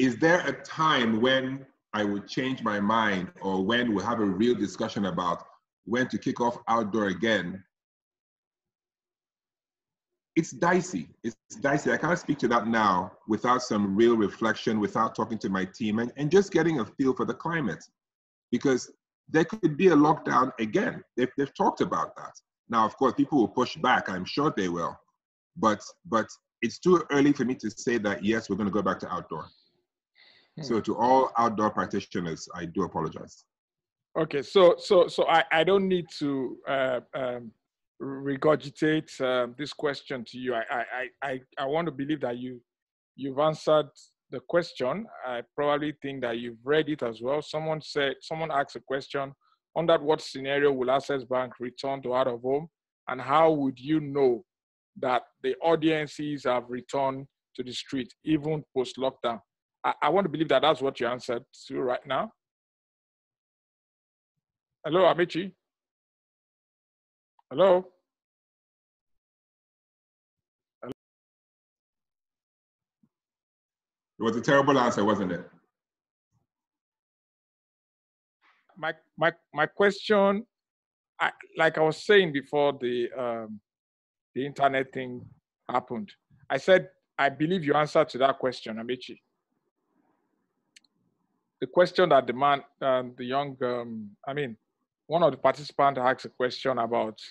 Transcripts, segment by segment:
is there a time when I would change my mind, or when we'll have a real discussion about when to kick off outdoor again? It's dicey. It's dicey. I can't speak to that now without some real reflection, without talking to my team and just getting a feel for the climate. Because there could be a lockdown again. They've talked about that. Now, of course, people will push back. I'm sure they will. But it's too early for me to say that, yes, we're going to go back to outdoor. So to all outdoor practitioners, I do apologize. Okay, so I don't need to regurgitate this question to you. I want to believe that you've answered the question. I probably think that you've read it as well. Someone asked a question: under what scenario will Access Bank return to out of home, and how would you know that the audiences have returned to the street even post lockdown? I want to believe that that's what you answered to right now. Hello, Amaechi. Hello. It was a terrible answer, wasn't it? My question, like I was saying before the internet thing happened, I said I believe you answered to that question, Amaechi. The question that the man, one of the participants asked a question about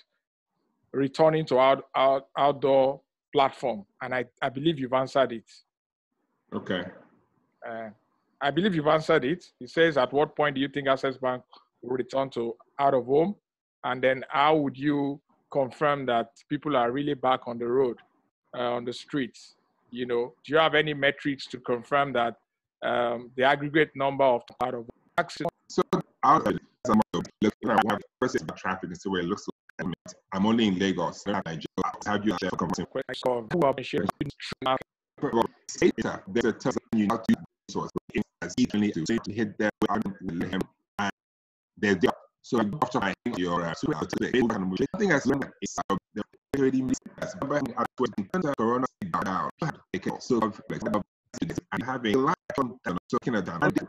returning to outdoor platform, and I believe you've answered it. Okay. I believe you've answered it. It says, at what point do you think Access Bank will return to out of home? And then how would you confirm that people are really back on the road, on the streets? You know, do you have any metrics to confirm that the aggregate number of out of accidents? So out of looking at what person traffic and see where it looks like. I'm only in Lagos. How do you share data? There's a test you have to source evenly to hit that with him, and there's the so after I think your I think as long as the already missed as corona down so and having a lot of talking about the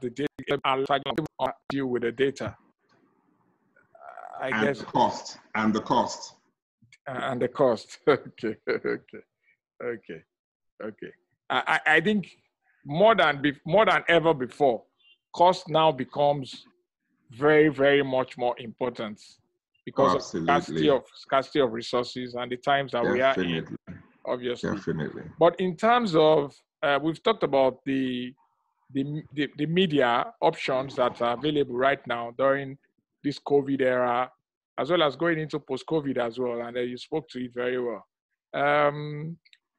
data deal with the data. I guess the cost and the cost. And the cost. Okay. I think more than ever before, cost now becomes very, very much more important because of scarcity of resources and the times that we are in, obviously. Definitely. But in terms of, we've talked about the media options that are available right now during this COVID era, as well as going into post-COVID as well, and you spoke to it very well.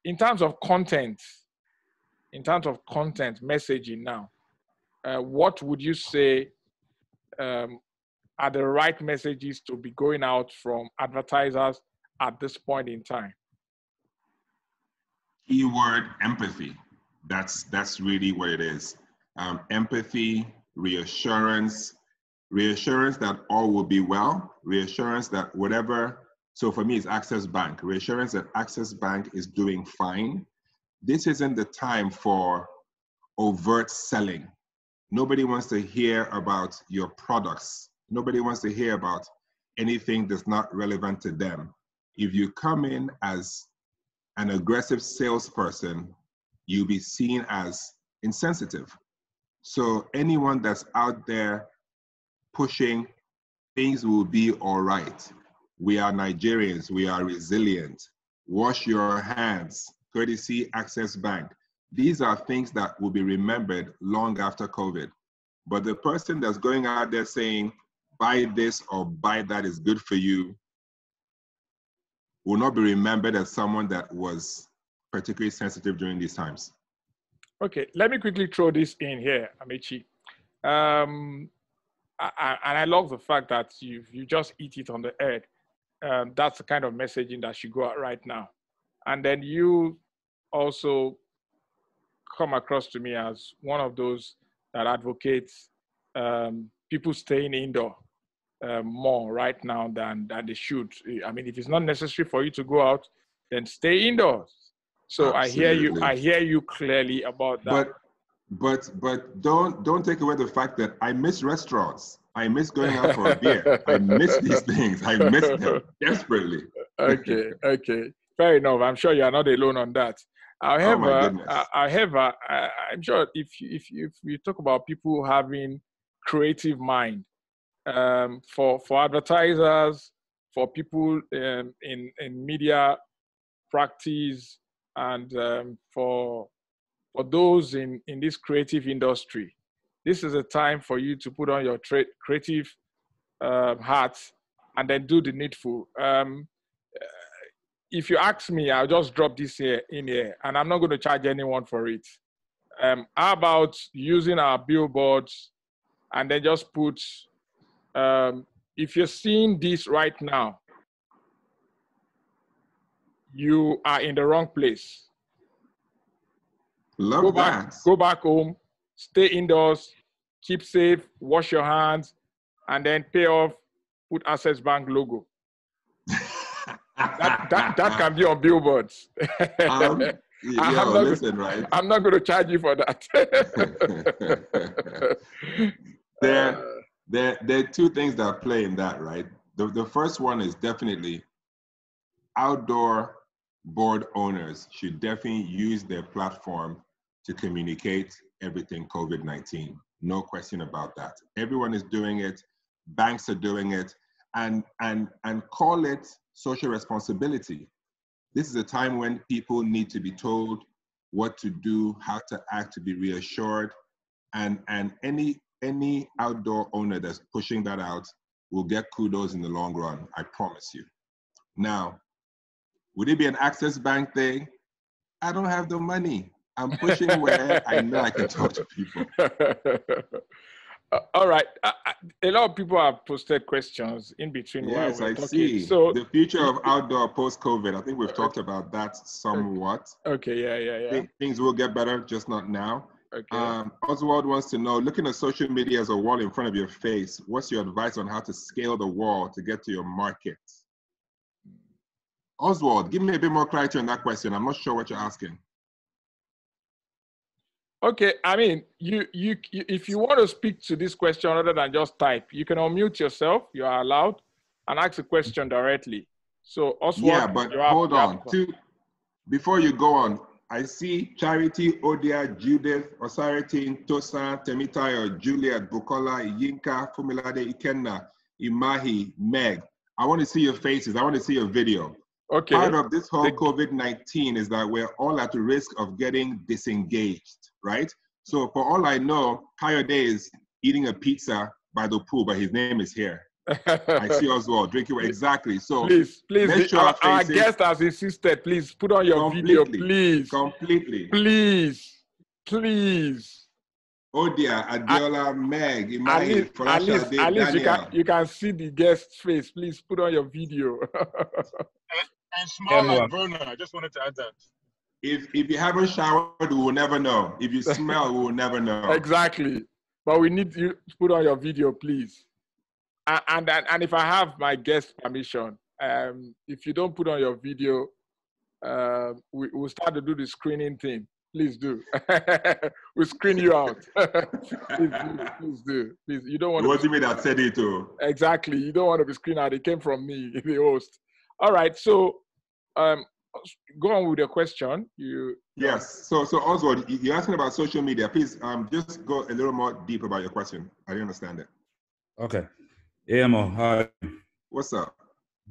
In terms of content messaging now, what would you say are the right messages to be going out from advertisers at this point in time? Keyword empathy. That's really what it is. Empathy, reassurance that all will be well, reassurance that whatever, so for me it's Access Bank, reassurance that Access Bank is doing fine. This isn't the time for overt selling. Nobody wants to hear about your products. Nobody wants to hear about anything that's not relevant to them. If you come in as an aggressive salesperson, you'll be seen as insensitive. So anyone that's out there pushing things will be all right. We are Nigerians, we are resilient. Wash your hands, courtesy Access Bank. These are things that will be remembered long after COVID. But the person that's going out there saying, buy this or buy that is good for you, will not be remembered as someone that was particularly sensitive during these times. Okay, let me quickly throw this in here, Amaechi. And I love the fact that you just hit it on the head. That's the kind of messaging that should go out right now. And then you also come across to me as one of those that advocates people staying indoor more right now than they should. I mean, if it's not necessary for you to go out, then stay indoors. So Absolutely. I hear you clearly about that. But don't take away the fact that I miss restaurants. I miss going out for a beer. I miss these things. I miss them desperately. Okay. Fair enough. I'm sure you are not alone on that. Oh my goodness. However, I'm sure if you talk about people having creative mind, for advertisers, for people in media practice, and for those in this creative industry, this is a time for you to put on your creative hat and then do the needful. If you ask me, I'll just drop this here in here, and I'm not going to charge anyone for it. How about using our billboards and then just put, if you're seeing this right now, you are in the wrong place. Love that. Go back home, stay indoors, keep safe, wash your hands, and then pay off, put Access Bank logo. that can be on billboards. Right? I'm not going to charge you for that. There are two things that play in that, right? The first one is definitely outdoor board owners should definitely use their platform to communicate everything COVID-19. No question about that. Everyone is doing it. Banks are doing it, and call it social responsibility. This is a time when people need to be told what to do, how to act, to be reassured, and any outdoor owner that's pushing that out will get kudos in the long run, I promise you. Now, would it be an Access Bank thing? I don't have the money. I'm pushing where I know I can talk to people. All right. A lot of people have posted questions in between while we're talking. See. So the future of outdoor post-COVID, I think we've talked about that somewhat. Okay, yeah. Things will get better, just not now. Okay. Oswald wants to know, looking at social media as a wall in front of your face, what's your advice on how to scale the wall to get to your market? Oswald, give me a bit more clarity on that question. I'm not sure what you're asking. Okay, I mean, you if you want to speak to this question other than just type, you can unmute yourself. You are allowed, and ask a question directly. So, Oswald, yeah, but hold on. Before you go on, I see Charity, Odia, Judith, Osaritin, Tosa, Temitayo, Juliet, Bukola, Yinka, Fumilade, Ikenna, Imahi, Meg. I want to see your faces. I want to see your video. Okay. Part of this whole COVID-19 is that we're all at risk of getting disengaged, right? So for all I know, Kayode is eating a pizza by the pool, but his name is here. I see Oswald drinking. Exactly. So please, let's show our guest has insisted. Please put on your video, please. Completely. Please. Odia, Adiola, Meg, Imai, at least you can see the guest's face. Please put on your video. And smell like Verna. I just wanted to add that. If you haven't showered, we will never know. If you smell, we will never know. Exactly. But we need you to put on your video, please. And if I have my guest permission, if you don't put on your video, we'll start to do the screening thing. Please do. We'll screen you out. Please do. Please. You don't want. It wasn't me that said it, too. Exactly. You don't want to be screened out. It came from me, the host. All right. So, go on with your question. Yes. So Oswald, you're asking about social media. Please, just go a little more deep about your question. I didn't understand it. Okay. Hey, Amo. Hi. What's up?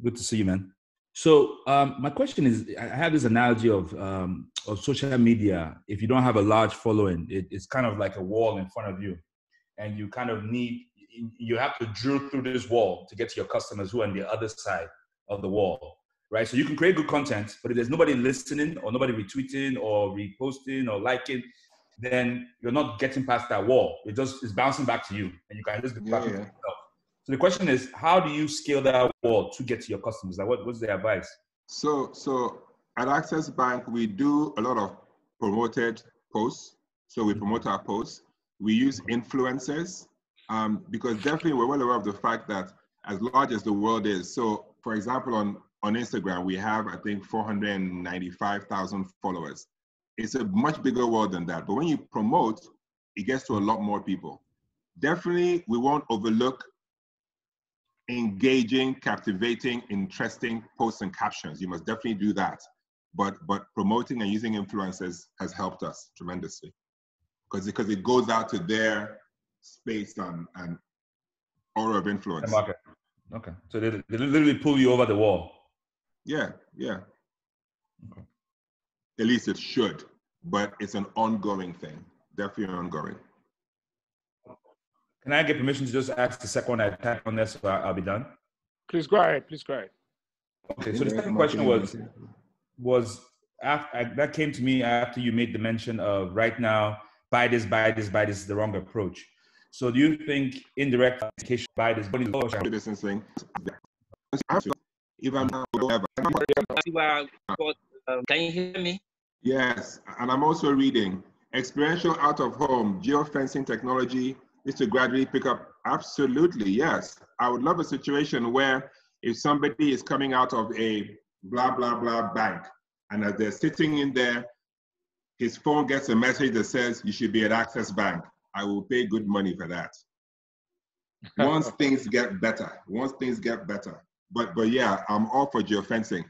Good to see you, man. So my question is, I have this analogy of social media. If you don't have a large following, it's kind of like a wall in front of you, and you kind of you have to drill through this wall to get to your customers who are on the other side of the wall, right? So you can create good content, but if there's nobody listening or nobody retweeting or reposting or liking, then you're not getting past that wall. It's bouncing back to you, and you can just be back to yourself. So the question is, how do you scale that wall to get to your customers? Like, what's the advice? So at Access Bank, we do a lot of promoted posts. So we promote our posts. We use influencers because definitely we're well aware of the fact that as large as the world is. So for example, on Instagram, we have, I think, 495,000 followers. It's a much bigger world than that. But when you promote, it gets to a lot more people. Definitely, we won't overlook engaging, captivating, interesting posts and captions. You must definitely do that. But promoting and using influencers has helped us tremendously because it goes out to their space and aura of influence. Okay. So they literally pull you over the wall. Yeah. Okay. At least it should, but it's an ongoing thing. Definitely ongoing. Can I get permission to just ask the second one I type on this so I'll be done? Please go ahead. Okay, so the second question was after, that came to me after you made the mention of right now, buy this is the wrong approach. So do you think indirect communication, buy this, distancing? Can you hear me? Yes, and I'm also reading experiential out of home geofencing technology is to gradually pick up. Absolutely, yes. I would love a situation where if somebody is coming out of a blah, blah, blah bank, and as they're sitting in there, his phone gets a message that says, you should be at Access Bank. I will pay good money for that. Once things get better. But yeah, I'm all for geofencing.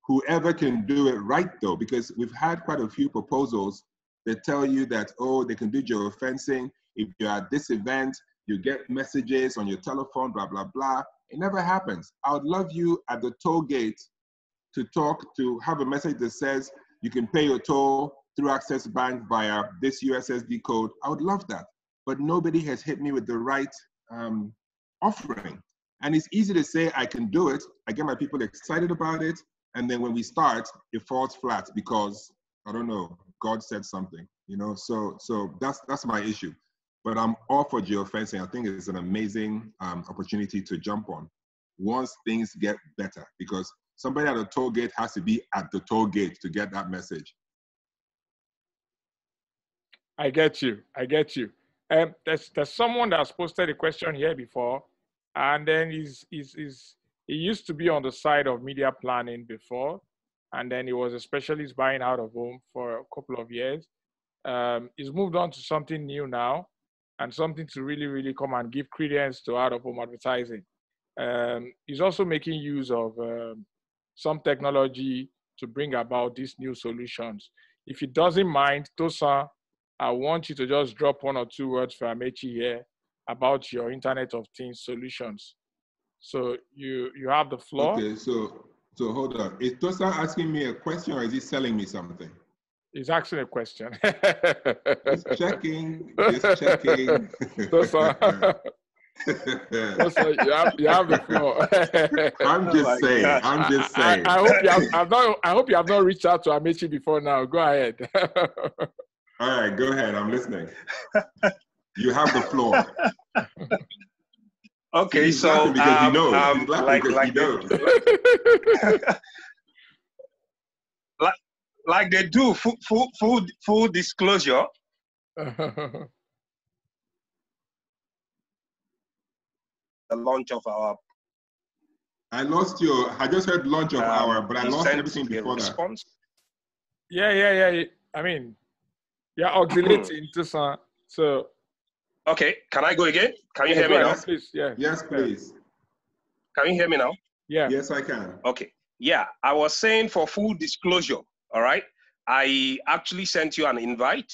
Whoever can do it right though, because we've had quite a few proposals that tell you that, oh, they can do geofencing. If you're at this event, you get messages on your telephone, blah, blah, blah. It never happens. I would love you at the toll gate to have a message that says you can pay your toll through Access Bank via this USSD code. I would love that. But nobody has hit me with the right offering. And it's easy to say I can do it. I get my people excited about it. And then when we start, it falls flat because, I don't know, God said something, you know? So that's my issue. But I'm all for geofencing. I think it's an amazing opportunity to jump on once things get better, because somebody at the toll gate has to be at the toll gate to get that message. I get you. There's someone that's posted a question here before, and then he used to be on the side of media planning before, and then he was a specialist buying out of home for a couple of years. He's moved on to something new now, and something to really, really come and give credence to out-of-home advertising. He's also making use of some technology to bring about these new solutions. If he doesn't mind, Tosa, I want you to just drop 1 or 2 words for Amaechi here about your Internet of Things solutions. So you have the floor. Okay, so hold on. Is Tosa asking me a question or is he selling me something? He's asking a question. Just checking. Tosa, you have the floor. I'm just saying. I hope you have not reached out to Amaechi before now. Go ahead. All right, go ahead. I'm listening. You have the floor. Okay, He's so because he knows. He's laughing because he knows. Like they do full disclosure. The launch of our. I lost you. I just heard launch of our, but I lost everything before that. Yeah. I mean, you're oscillating to some. So. Okay, can I go again? Can you hear me now? Please, yeah. Yes, please. Can you hear me now? Yeah. Yes, I can. Okay. Yeah, I was saying for full disclosure, all right? I actually sent you an invite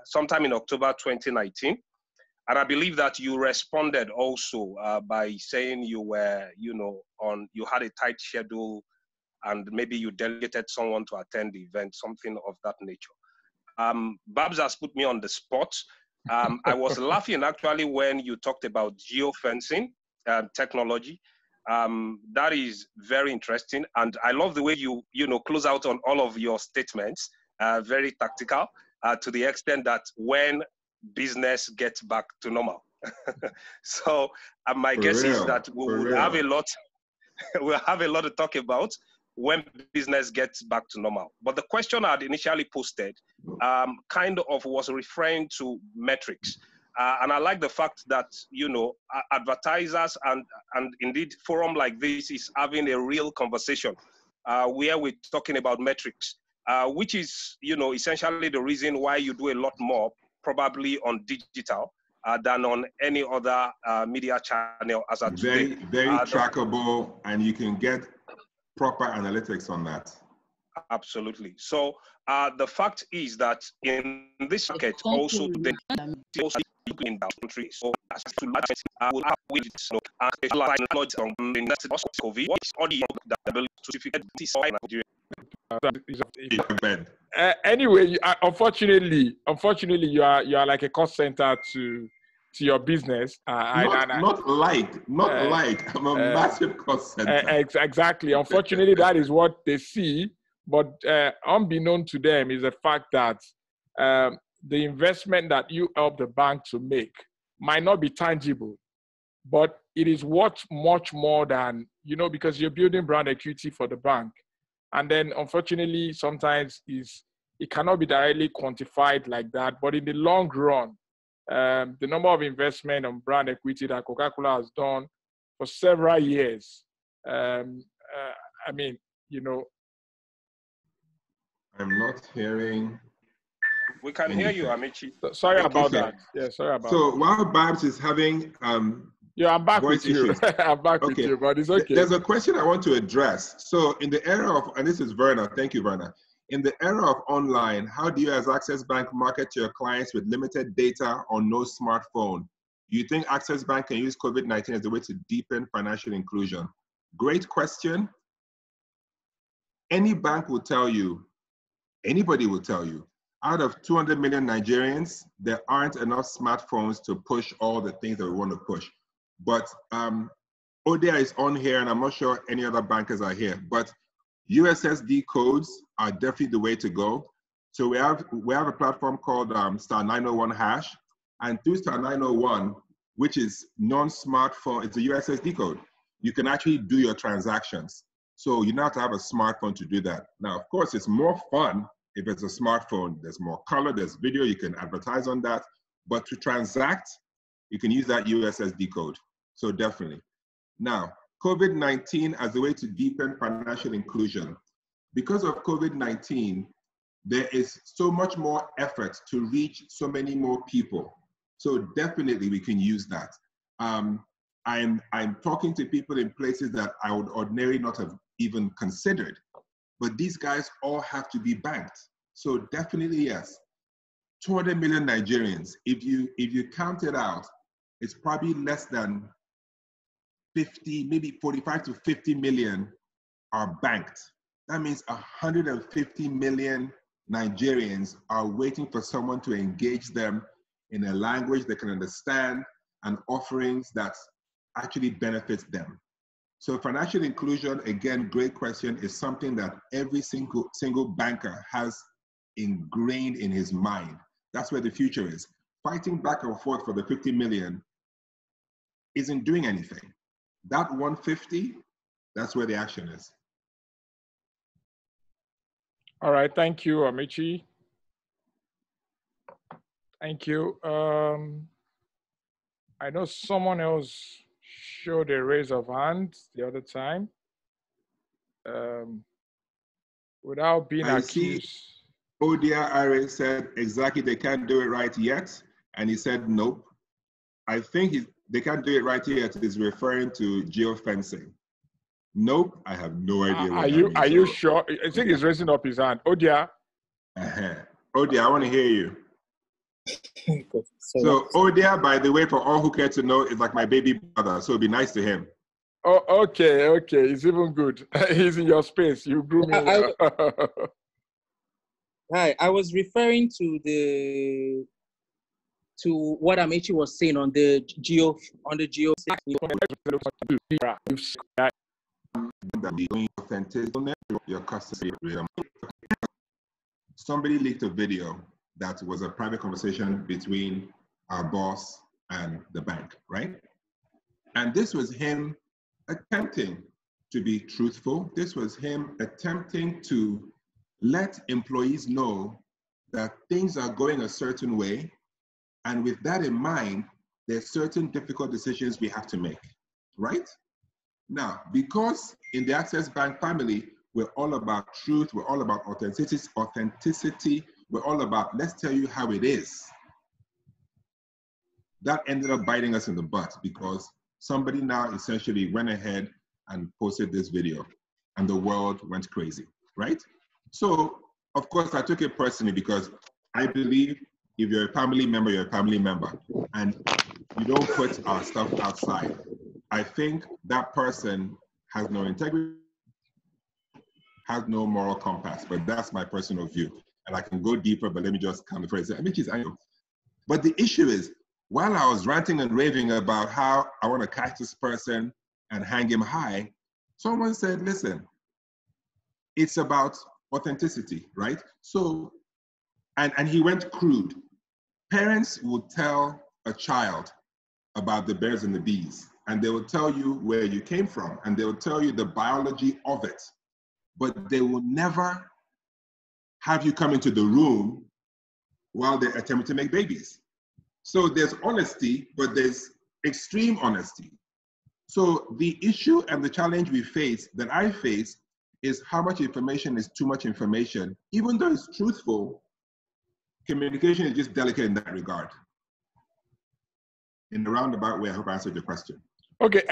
sometime in October 2019. And I believe that you responded also by saying you were, you had a tight schedule and maybe you delegated someone to attend the event, something of that nature. Babs has put me on the spot. I was laughing actually when you talked about geofencing technology. That is very interesting. And I love the way you close out on all of your statements, very tactical, to the extent that when business gets back to normal. So my guess is that we'll have a lot to talk about when business gets back to normal. But the question I had initially posted kind of was referring to metrics. And I like the fact that, advertisers and indeed forum like this is having a real conversation where we're talking about metrics, which is, essentially the reason why you do a lot more probably on digital than on any other media channel as of today. Very trackable, and you can get proper analytics on that. Absolutely. So the fact is that in this market also today, in the country, so as to will have with anyway, unfortunately, you are like a cost center to your business. Not like. I'm a massive cost center. Exactly. Unfortunately, that is what they see. But unbeknown to them is the fact that the investment that you help the bank to make might not be tangible, but it is worth much more than, because you're building brand equity for the bank. And then unfortunately, sometimes it cannot be directly quantified like that. But in the long run, the number of investment on brand equity that Coca-Cola has done for several years, I'm not hearing. We can hear you, Amaechi. Sorry about that. Yeah, sorry about that. So while Babs is having I'm back with you. I'm back with you, but it's okay. There's a question I want to address. So in the era of, and this is Verna, thank you, Verna. In the era of online, how do you as Access Bank market to your clients with limited data or no smartphone? Do you think Access Bank can use COVID-19 as a way to deepen financial inclusion? Great question. Any bank will tell you, anybody will tell you, out of 200 million Nigerians, there aren't enough smartphones to push all the things that we want to push. But ODIA is on here, and I'm not sure any other bankers are here, but USSD codes are definitely the way to go. So we have a platform called *901#, and through *901, which is non-smartphone, it's a USSD code. You can actually do your transactions. So you don't have to have a smartphone to do that. Now, of course, it's more fun if it's a smartphone. There's more color, there's video, you can advertise on that. But to transact, you can use that USSD code. So definitely. Now, COVID-19 as a way to deepen financial inclusion. Because of COVID-19, there is so much more effort to reach so many more people. So definitely we can use that. I'm talking to people in places that I would ordinarily not have even considered, but these guys all have to be banked. So definitely yes. 200 million Nigerians, if you count it out, it's probably less than 50, maybe 45 to 50 million are banked. That means 150 million Nigerians are waiting for someone to engage them in a language they can understand and offerings that actually benefits them. So financial inclusion, again, great question, is something that every single banker has ingrained in his mind. That's where the future is. Fighting back and forth for the 50 million isn't doing anything. That 150, that's where the action is. All right, thank you, Amaechi. Thank you. I know someone else showed a raise of hands the other time. Without being accused. ODIA said exactly they can't do it right yet. And he said, nope. I think they can't do it right yet is referring to geofencing. Nope, I have no idea what that means. Are you sure? I think he's raising up his hand. ODIA. ODIA, I want to hear you. So ODIA, by the way, for all who care to know, is like my baby brother, so be nice to him. Oh, okay, it's even good. He's in your space. You grew me. Right, I was referring to what Amaechi was saying on the geo. Somebody leaked a video that was a private conversation between our boss and the bank, right? And this was him attempting to be truthful. This was him attempting to let employees know that things are going a certain way And with that in mind, there's certain difficult decisions we have to make, right? Now, because in the Access Bank family, we're all about truth, we're all about authenticity, we're all about, let's tell you how it is. That ended up biting us in the butt because somebody now essentially went ahead and posted this video and the world went crazy, right? So, of course, I took it personally because I believe if you're a family member, you're a family member, and you don't put our stuff outside. I think that person has no integrity, has no moral compass, but that's my personal view. And I can go deeper, but let me just come before I say, I know. But the issue is, while I was ranting and raving about how I want to catch this person and hang him high, someone said, listen, it's about authenticity, right? So, and he went crude. Parents will tell a child about the bears and the bees, and they will tell you where you came from, and they will tell you the biology of it, but they will never have you come into the room while they're attempting to make babies. So there's honesty, but there's extreme honesty. So the issue and the challenge we face, that I face, is how much information is too much information. Even though it's truthful, communication is just delicate in that regard. In a roundabout way, I hope I answered your question. Okay.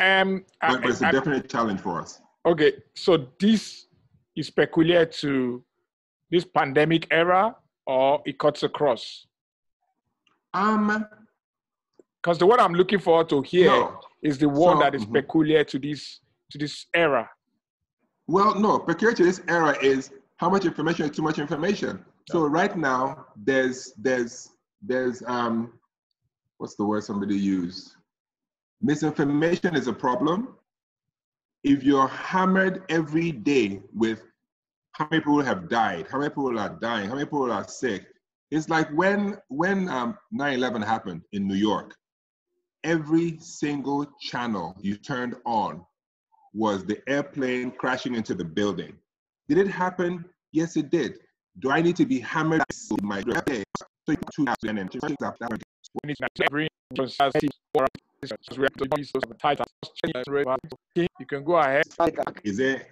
But it's a definite challenge for us. Okay, so this is peculiar to this pandemic era, or it cuts across? Because the one I'm looking forward to hear is the one that is peculiar to this era. Well, no, peculiar to this era is how much information is too much information. So right now, there's what's the word somebody used? Misinformation is a problem. If you're hammered every day with how many people have died, how many people are dying, how many people are sick, it's like when 9/11 happened in New York, every single channel you turned on was the airplane crashing into the building. Did it happen? Yes, it did. Do I need to be hammered in my day? You can go ahead. Is there,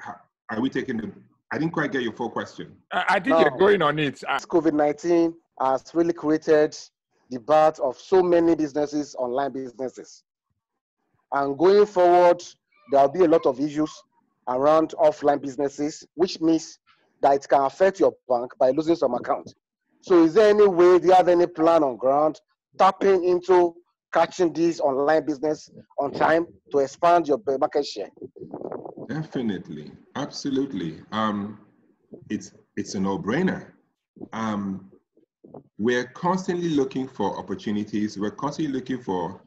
are we taking the, I didn't quite get your full question. I think you're going on it. COVID-19 has really created the birth of so many businesses, online businesses. And going forward, there'll be a lot of issues around offline businesses, which means that it can affect your bank by losing some account. So is there any way, do you have any plan on ground, tapping into catching these online business on time to expand your market share? Definitely, absolutely. It's a no-brainer. We're constantly looking for opportunities. We're constantly looking for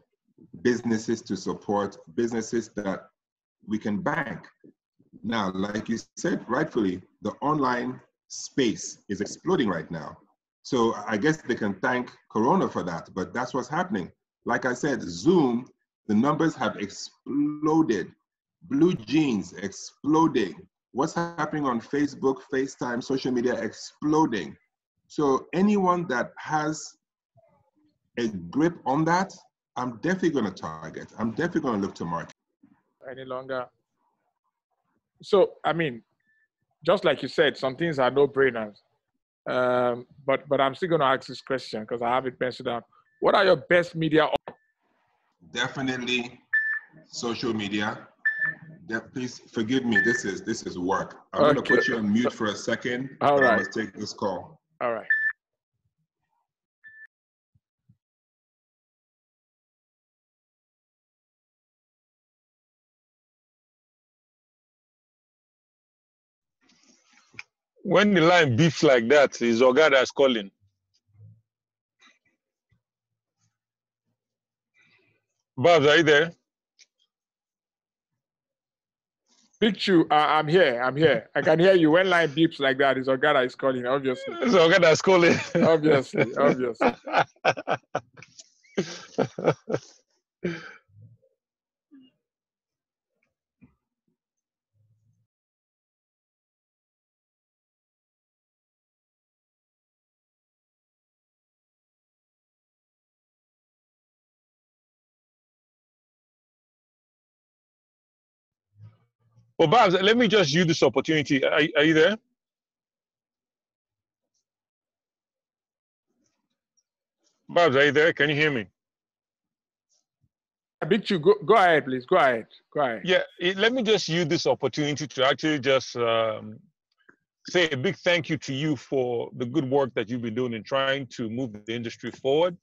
businesses to support, businesses that we can bank. Now, like you said, rightfully, the online space is exploding right now. So I guess they can thank Corona for that, but that's what's happening. Like I said, Zoom, the numbers have exploded. Blue Jeans exploding. What's happening on Facebook, FaceTime, social media exploding. So anyone that has a grip on that, I'm definitely going to target. I'm definitely going to look to market. Any longer. So, I mean, just like you said, some things are no-brainers. But I'm still going to ask this question because I have it penciled down. What are your best media? Definitely social media. Please forgive me. This is work. I'm going to put you on mute for a second. All right. I must take this call. All right. When the line beeps like that, it's Oga that's calling. Babs, are you there? Picture, I'm here. I'm here. I can hear you. When line beeps like that, it's Oga that is calling, obviously. It's Oga that's calling. Obviously, obviously. Well, Babs, let me just use this opportunity. Are you there? Babs, are you there? Can you hear me? Big Chu, go ahead, please. Go ahead. Yeah, let me just use this opportunity to actually just say a big thank you to you for the good work that you've been doing in trying to move the industry forward.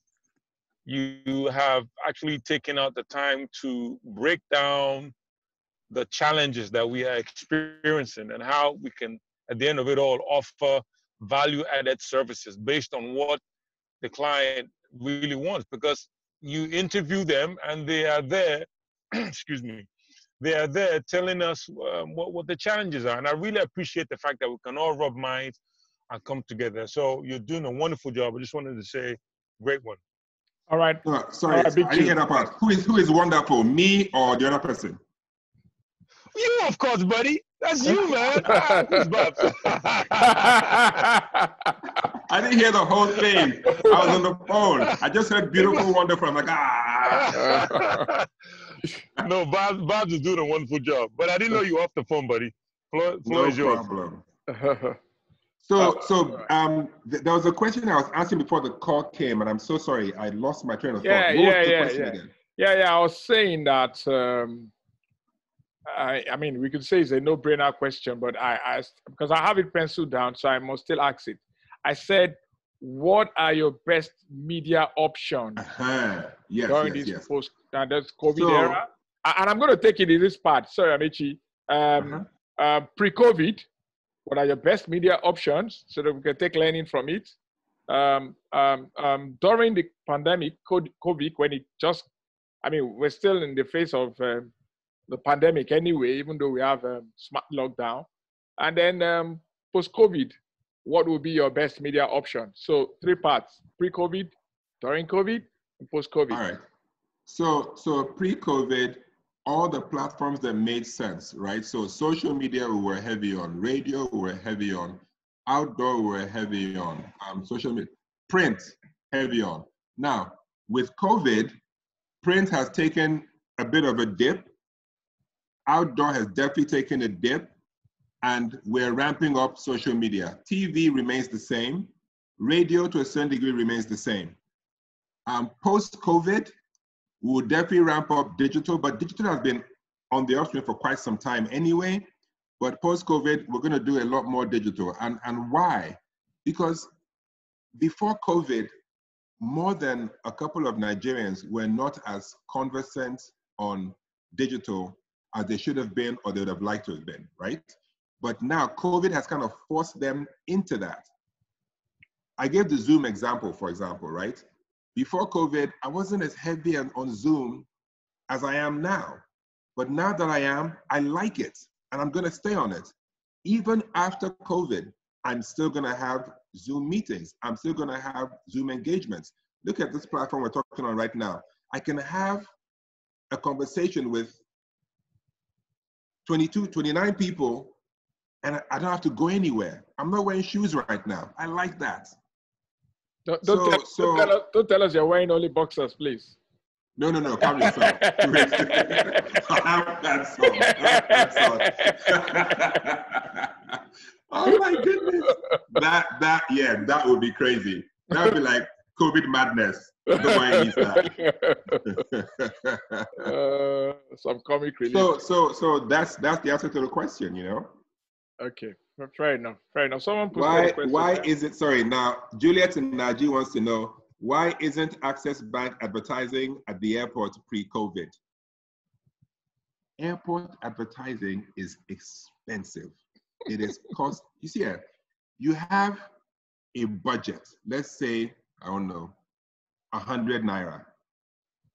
You have actually taken out the time to break down the challenges that we are experiencing and how we can, at the end of it all, offer value-added services based on what the client really wants. Because you interview them and they are there, excuse me, they are there telling us what the challenges are. And I really appreciate the fact that we can all rub minds and come together. So you're doing a wonderful job. I just wanted to say, great one. All right. Sorry, all right, I didn't hear that part. Who is wonderful, me or the other person? You, of course, buddy. That's you, man. Who's Babs? I didn't hear the whole thing. I was on the phone. I just heard beautiful, wonderful. I'm like, ah. No, Babs is doing a wonderful job. But I didn't know you were off the phone, buddy. Floor is yours. No problem. There was a question I was asking before the call came, and I'm so sorry. I lost my train of thought. What was the question again? Yeah. I was saying that, I mean, we could say it's a no-brainer question, but because I have it penciled down, so I must still ask it. I said, what are your best media options during this post-COVID era? And I'm going to take it in this part. Sorry, Amaechi. Pre-COVID, what are your best media options so that we can take learning from it? During the pandemic, COVID, when it just, I mean, we're still in the face of the pandemic anyway, even though we have smart lockdown. And then post-COVID, what would be your best media option? So 3 parts: pre-COVID, during COVID, and post-COVID. All right. So pre-COVID, all the platforms that made sense, right? So social media, we were heavy on. Radio, we were heavy on. Outdoor, we were heavy on. Social media. Print, heavy on. Now, with COVID, print has taken a bit of a dip. Outdoor has definitely taken a dip, and we're ramping up social media. TV remains the same. Radio, to a certain degree, remains the same. Post-COVID, we'll definitely ramp up digital, but digital has been on the upswing for quite some time anyway. But post-COVID, we're going to do a lot more digital. And why? Because before COVID, more than a couple of Nigerians were not as conversant on digital as they should have been or they would have liked to have been, right? But now COVID has kind of forced them into that. I gave the Zoom example, for example, right? Before COVID, I wasn't as heavy on Zoom as I am now. But now that I am, I like it and I'm gonna stay on it. Even after COVID, I'm still gonna have Zoom meetings. I'm still gonna have Zoom engagements. Look at this platform we're talking on right now. I can have a conversation with 22, 29 people, and I don't have to go anywhere. I'm not wearing shoes right now. I like that. Don't tell us you're wearing only boxers, please. No, calm yourself. Oh my goodness. That would be crazy. That would be like COVID madness. Some comic relief. So that's the answer to the question, you know? Okay, fair enough. Someone put why is it, sorry, now Juliet and Naji wants to know, why isn't Access Bank advertising at the airport pre-COVID? Airport advertising is expensive. It is cost, you see, you have a budget, let's say, I don't know, 100 Naira.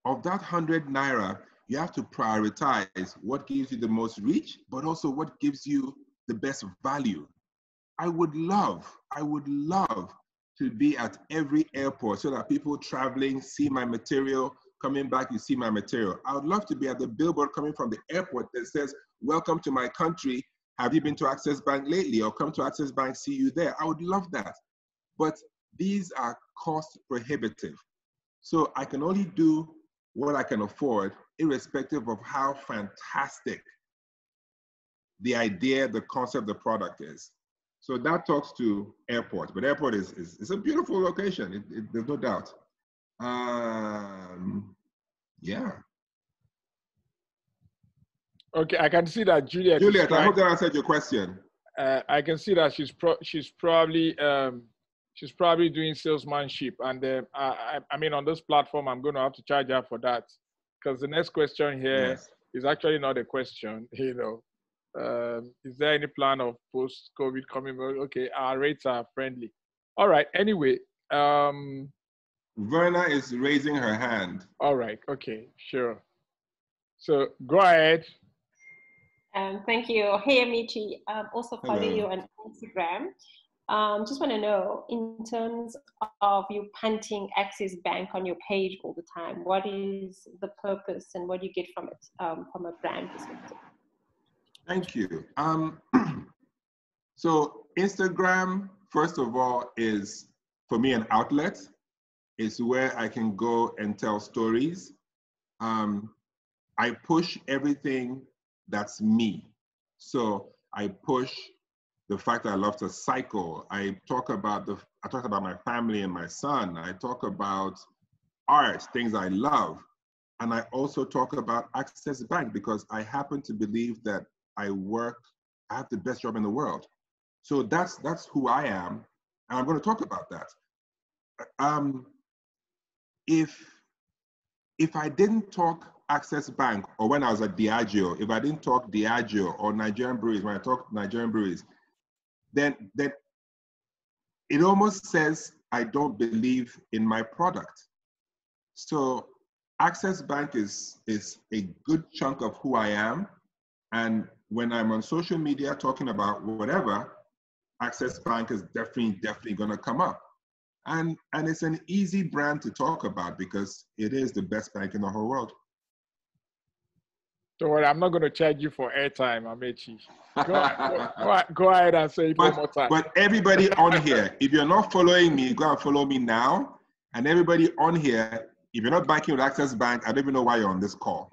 Of that 100 Naira, you have to prioritize what gives you the most reach, but also what gives you the best value. I would love to be at every airport so that people traveling see my material, coming back, you see my material. I would love to be at the billboard coming from the airport that says, welcome to my country. Have you been to Access Bank lately? Or come to Access Bank, see you there. I would love that. But these are cost prohibitive. So I can only do what I can afford, irrespective of how fantastic the idea, the concept, the product is. So that talks to airport, but airport is a beautiful location. There's no doubt. Yeah. Okay, I can see that Juliet. Juliet, I hope that answered your question. I can see that she's probably doing salesmanship, and I mean, on this platform, I'm going to have to charge her for that, because the next question here is actually not a question. You know, is there any plan of post-COVID coming? Okay, our rates are friendly. All right. Anyway, Verna is raising her hand. All right. Okay. Sure. So go ahead. Thank you. Hey, Amaechi. Also following you Hello. on Instagram. Just want to know, in terms of you punting Axis Bank on your page all the time, what is the purpose and what do you get from it, from a brand perspective? Thank you. So Instagram, first of all, is for me an outlet. It's where I can go and tell stories. I push everything that's me. So I push the fact that I love to cycle. I talk about my family and my son. I talk about art, things I love. And I also talk about Access Bank because I happen to believe that I have the best job in the world. So that's who I am. And I'm going to talk about that. If I didn't talk Access Bank, or when I was at Diageo, if I didn't talk Diageo or Nigerian breweries, when I talk Nigerian breweries, then it almost says I don't believe in my product. So Access Bank is a good chunk of who I am. And when I'm on social media talking about whatever, Access Bank is definitely going to come up. And it's an easy brand to talk about because it is the best bank in the whole world. Don't worry, I'm not going to charge you for airtime, Amaechi. Go ahead and say it one more time. But everybody on here, if you're not following me, go and follow me now. And everybody on here, if you're not banking with Access Bank, I don't even know why you're on this call.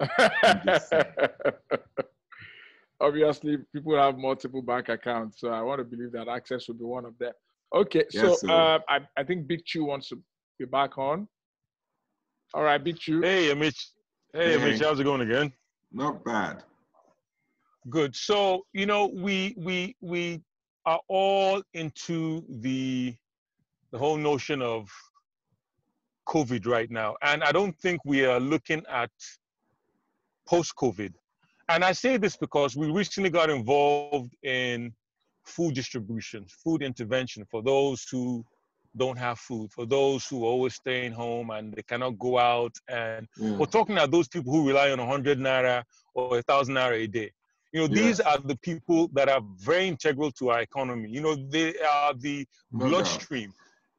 Obviously, people have multiple bank accounts, so I want to believe that Access will be one of them. Okay, yes, so I think Big Chew wants to be back on. All right, Big Chew. Hey, Amaechi. Hey, Amaechi, how's it going again? Not bad. Good. So, you know, we are all into the whole notion of COVID right now. And I don't think we are looking at post-COVID. And I say this because we recently got involved in food distribution, food intervention for those who don't have food, for those who are always staying home and they cannot go out. And we're talking about those people who rely on 100 Naira or 1,000 Naira a day. You know, these are the people that are very integral to our economy. You know, they are the bloodstream.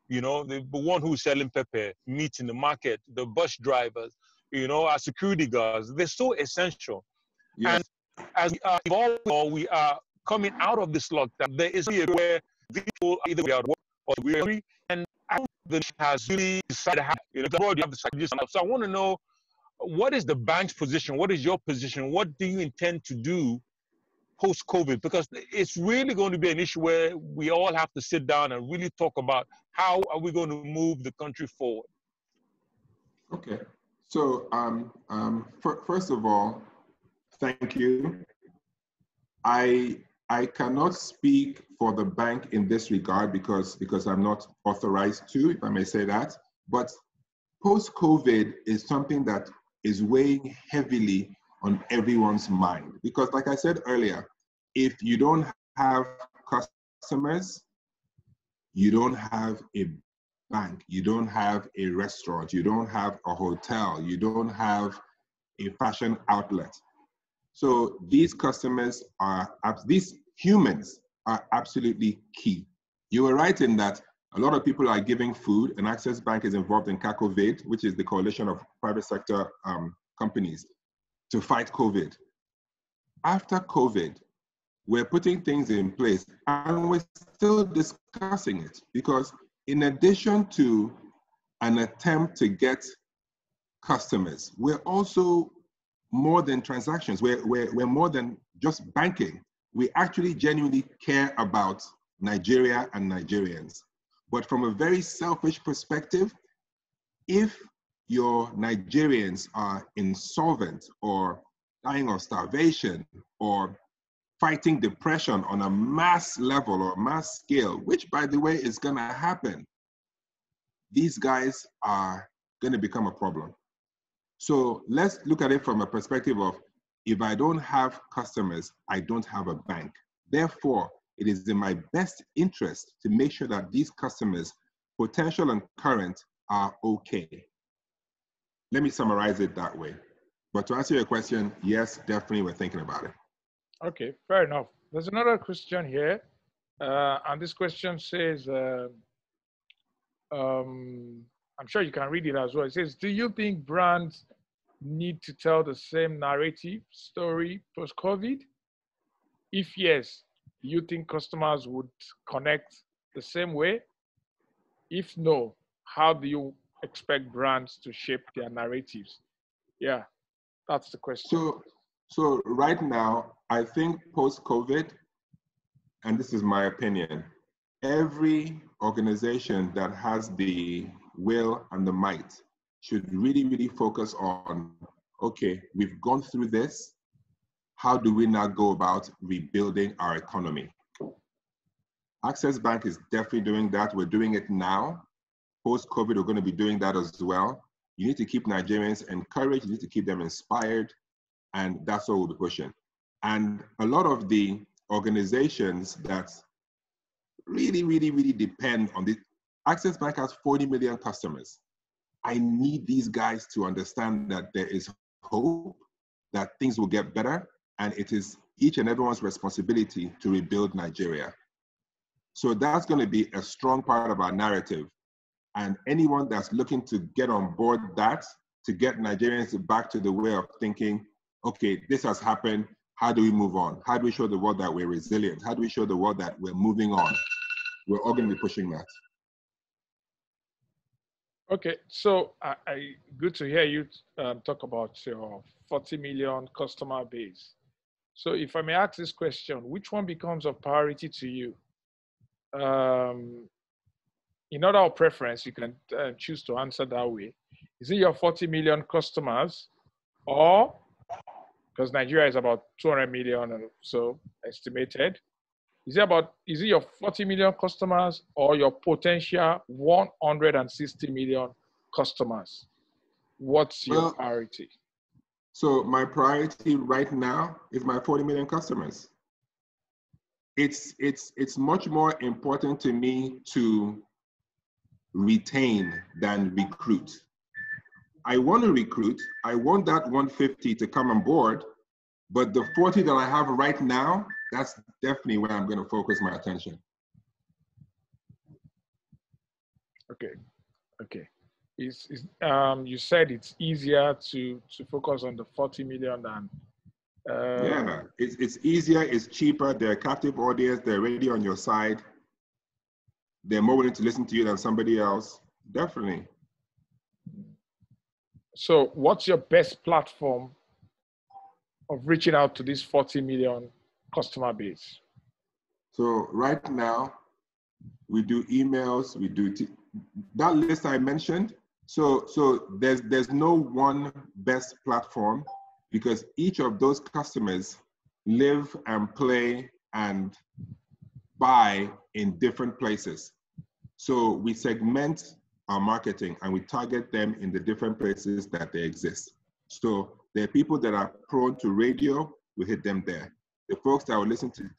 You know, the one who's selling pepper, meat in the market, the bus drivers, you know, our security guards. They're so essential. Yes. And as we are coming out of this lockdown, there is a where people either we are at work or we're free, and I don't think the has really decided how, you know, the board you have the strategies. So I want to know, what is the bank's position? What is your position? What do you intend to do post-COVID? Because it's really going to be an issue where we all have to sit down and really talk about how are we going to move the country forward. Okay. So first of all, thank you. I cannot speak for the bank in this regard because I'm not authorized to, if I may say that. But post-COVID is something that is weighing heavily on everyone's mind. Because like I said earlier, if you don't have customers, you don't have a bank, you don't have a restaurant, you don't have a hotel, you don't have a fashion outlet. So these customers these humans are absolutely key. You were right in that a lot of people are giving food, and Access Bank is involved in CACOVID, which is the coalition of private sector companies to fight COVID. After COVID, we're putting things in place and we're still discussing it because in addition to an attempt to get customers, we're also more than transactions. We're more than just banking. We actually genuinely care about Nigeria and Nigerians. But from a very selfish perspective, if your Nigerians are insolvent or dying of starvation or fighting depression on a mass level or mass scale, which by the way is gonna happen, these guys are gonna become a problem. So let's look at it from a perspective of, if I don't have customers, I don't have a bank. Therefore, it is in my best interest to make sure that these customers, potential and current, are okay. Let me summarize it that way. But to answer your question, yes, definitely we're thinking about it. Okay, fair enough. There's another question here. And this question says, I'm sure you can read it as well. It says, do you think brands need to tell the same narrative story post-COVID? If yes, you think customers would connect the same way? If no, how do you expect brands to shape their narratives? Yeah, that's the question. So right now, I think post-COVID, and this is my opinion, every organization that has the will and the might should really, really focus on, okay, we've gone through this. How do we now go about rebuilding our economy? Access Bank is definitely doing that. We're doing it now. Post-COVID, we're going to be doing that as well. You need to keep Nigerians encouraged. You need to keep them inspired. And that's what we'll be pushing. And a lot of the organizations that really, really, really depend on this, Access Bank has 40 million customers. I need these guys to understand that there is hope, that things will get better, and it is each and everyone's responsibility to rebuild Nigeria. So that's going to be a strong part of our narrative. And anyone that's looking to get on board that, to get Nigerians back to the way of thinking, okay, this has happened, how do we move on? How do we show the world that we're resilient? How do we show the world that we're moving on? We're all going to be pushing that. Okay, so good to hear you talk about your 40 million customer base. So if I may ask this question, which one becomes a priority to you? In order of preference, you can choose to answer that way. Is it your 40 million customers, or, because Nigeria is about 200 million or so estimated, is it your 40 million customers or your potential 160 million customers? What's your priority? So my priority right now is my 40 million customers. It's much more important to me to retain than recruit. I want to recruit. I want that 150 to come on board, but the 40 that I have right now, that's definitely where I'm going to focus my attention. Okay. You said it's easier to focus on the 40 million than. Yeah, it's easier, it's cheaper. They're a captive audience. They're already on your side. They're more willing to listen to you than somebody else. Definitely. So what's your best platform of reaching out to this 40 million customer base? So right now, we do emails, we do that list I mentioned. So there's no one best platform, because each of those customers live and play and buy in different places. So we segment our marketing and we target them in the different places that they exist. So there are people that are prone to radio, we hit them there. The folks that will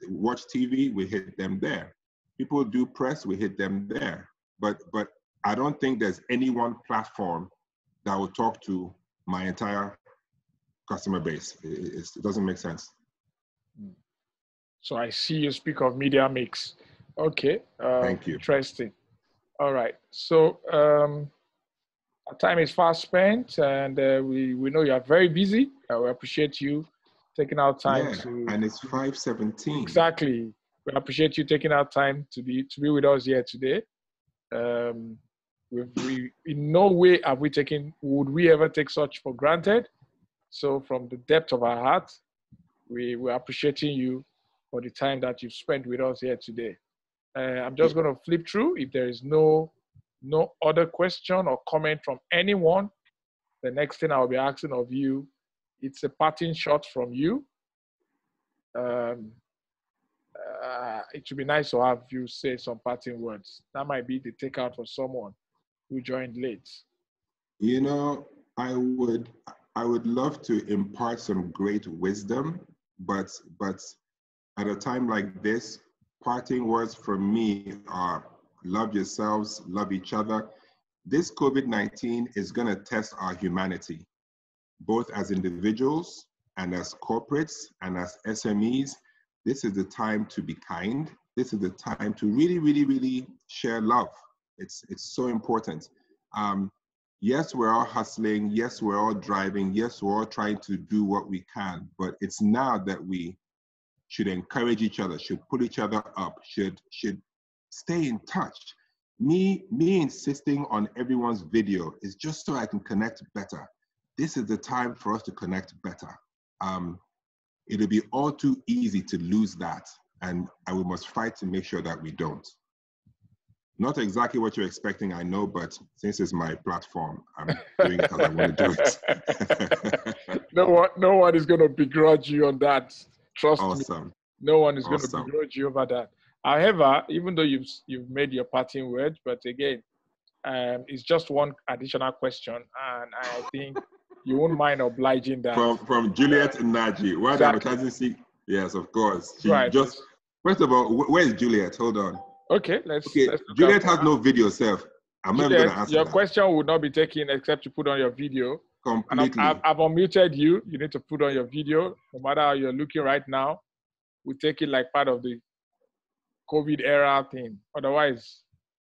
watch TV, we hit them there. People do press, we hit them there. But I don't think there's any one platform that will talk to my entire customer base. It doesn't make sense. So I see you speak of media mix. Okay. Thank you. Interesting. All right. So our time is fast spent, and we know you are very busy. We appreciate you taking out time to. And it's 5:17. Exactly. We appreciate you taking out time to be with us here today. We in no way would we ever take such for granted. So from the depth of our heart, we're appreciating you for the time that you've spent with us here today. I'm just going to flip through. If there is no other question or comment from anyone, the next thing I'll be asking of you, it's a parting shot from you. It would be nice to have you say some parting words. That might be the takeout for someone who joined late. You know, I would love to impart some great wisdom, but at a time like this, parting words from me are love yourselves, love each other. This COVID-19 is going to test our humanity, both as individuals and as corporates and as SMEs. This is the time to be kind. This is the time to really, really, really share love. It's so important. Yes, we're all hustling. Yes, we're all driving. Yes, we're all trying to do what we can. But it's now that we should encourage each other, should pull each other up, should stay in touch. Me insisting on everyone's video is just so I can connect better. This is the time for us to connect better. It'll be all too easy to lose that, and we must fight to make sure that we don't. Not exactly what you're expecting, I know, but since it's my platform, I'm doing it because I want to do it. No one is going to begrudge you on that. Trust awesome. me. No one is awesome. going to begrudge you over that. However, even though you've made your parting words, but again, it's just one additional question, and I think you won't mind obliging that. From Juliet and Naji. Why the advertising seek? Yes, of course. First of all, where is Juliet? Hold on. Okay, let's Juliet has no video self. I'm not going to answer your that. question would not be taken except you put on your video. Completely. And I've unmuted you. You need to put on your video. No matter how you're looking right now, we take it like part of the COVID era thing. Otherwise,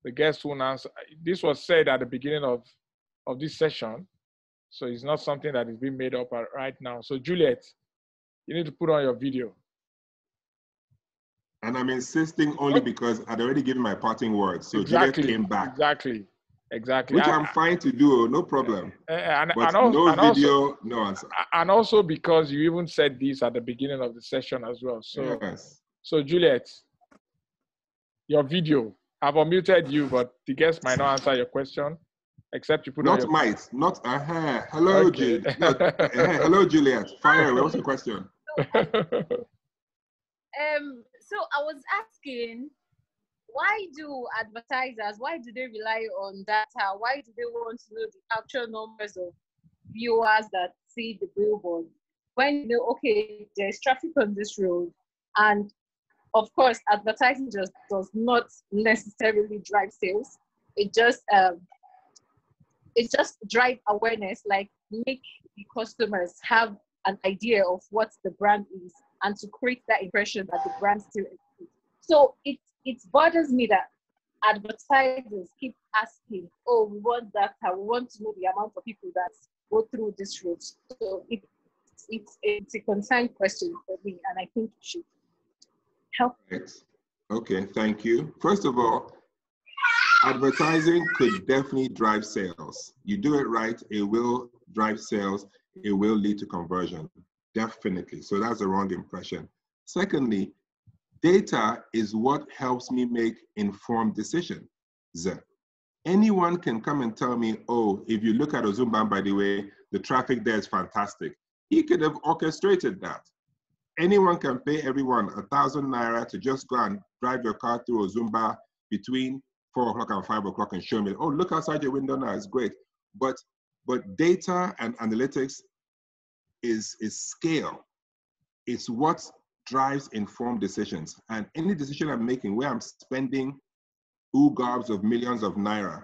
the guest won't answer. This was said at the beginning of this session, so it's not something that is being made up right now. So Juliet, you need to put on your video. And I'm insisting only because I'd already given my parting words. So Exactly. Juliet came back. Exactly. Which I'm fine to do, no problem. But no video, no answer. And also because you even said this at the beginning of the session as well. So, yes. So Juliet, your video, I've unmuted you, but the guest might not answer your question, except you put on your... Hello, okay. Hello, Juliet. Fire away. What's the question? So I was asking, why do they rely on data? Why do they want to know the actual numbers of viewers that see the billboard? When you know, okay, there's traffic on this road, and of course, advertising just does not necessarily drive sales. It just drive awareness, like make the customers have an idea of what the brand is, and to create that impression that the brand still exists. So it bothers me that advertisers keep asking, oh, we want data, we want to know the amount of people that go through this route. So it's a concerned question for me, and I think it should help. Right. Okay, thank you. First of all, advertising could definitely drive sales. You do it right, it will drive sales, it will lead to conversion. Definitely. So that's the wrong impression. Secondly, data is what helps me make informed decisions. Anyone can come and tell me, oh, if you look at Ozumba, by the way, the traffic there is fantastic. He could have orchestrated that. Anyone can pay everyone 1,000 naira to just go and drive your car through Ozumba between 4 o'clock and 5 o'clock and show me, oh, look outside your window now, it's great. But data and analytics is scale. It's what drives informed decisions. And any decision I'm making where I'm spending gobs of millions of naira,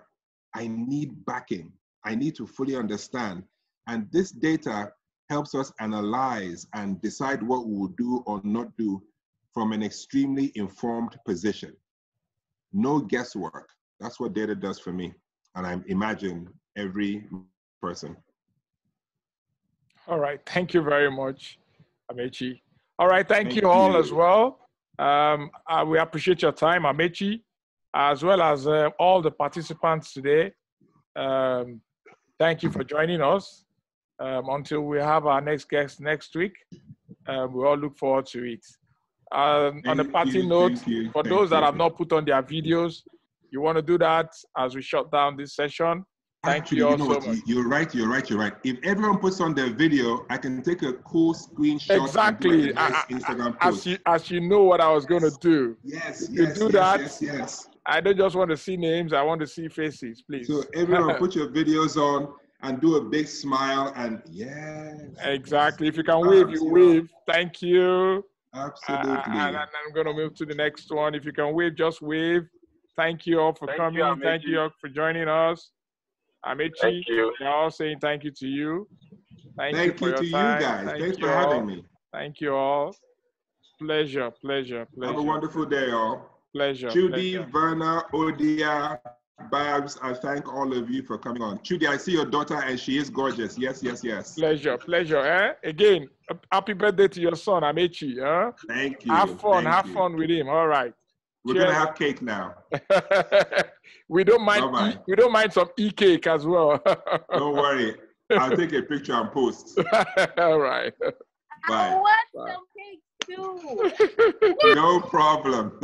I need backing. I need to fully understand. And this data helps us analyze and decide what we will do or not do from an extremely informed position. No guesswork. That's what data does for me. And I imagine every person. All right, thank you very much, Amaechi. All right, thank you all as well. We appreciate your time, Amaechi, as well as all the participants today. Thank you for joining us. Until we have our next guest next week, we all look forward to it. On a party note, for those that have not put on their videos, you want to do that as we shut down this session. Thank you all so much. You're right. If everyone puts on their video, I can take a cool screenshot. Exactly. And do like a nice Instagram post. As you know what I was going to do. Yes. Yes. I don't just want to see names. I want to see faces, please. So everyone put your videos on and do a big smile and yes. Exactly. If you can wave, you wave. Thank you. Absolutely. And I'm going to move to the next one. If you can wave, just wave. Thank you all for coming. Thank you all for joining us. Amaechi, we're all saying thank you to you. Thank you for your time. You guys. Thanks for having me. Thank you all. Pleasure. Have a wonderful day, all. Pleasure. Judy, Verna, Odia, Babs, I thank all of you for coming on. Judy, I see your daughter and she is gorgeous. Yes. Pleasure. Again, happy birthday to your son, Amaechi. Thank you. Have fun with him. All right. We're gonna have cake now. We don't mind. We don't mind some cake as well. Don't worry. I'll take a picture and post. All right. Bye. I want some cake too. No problem.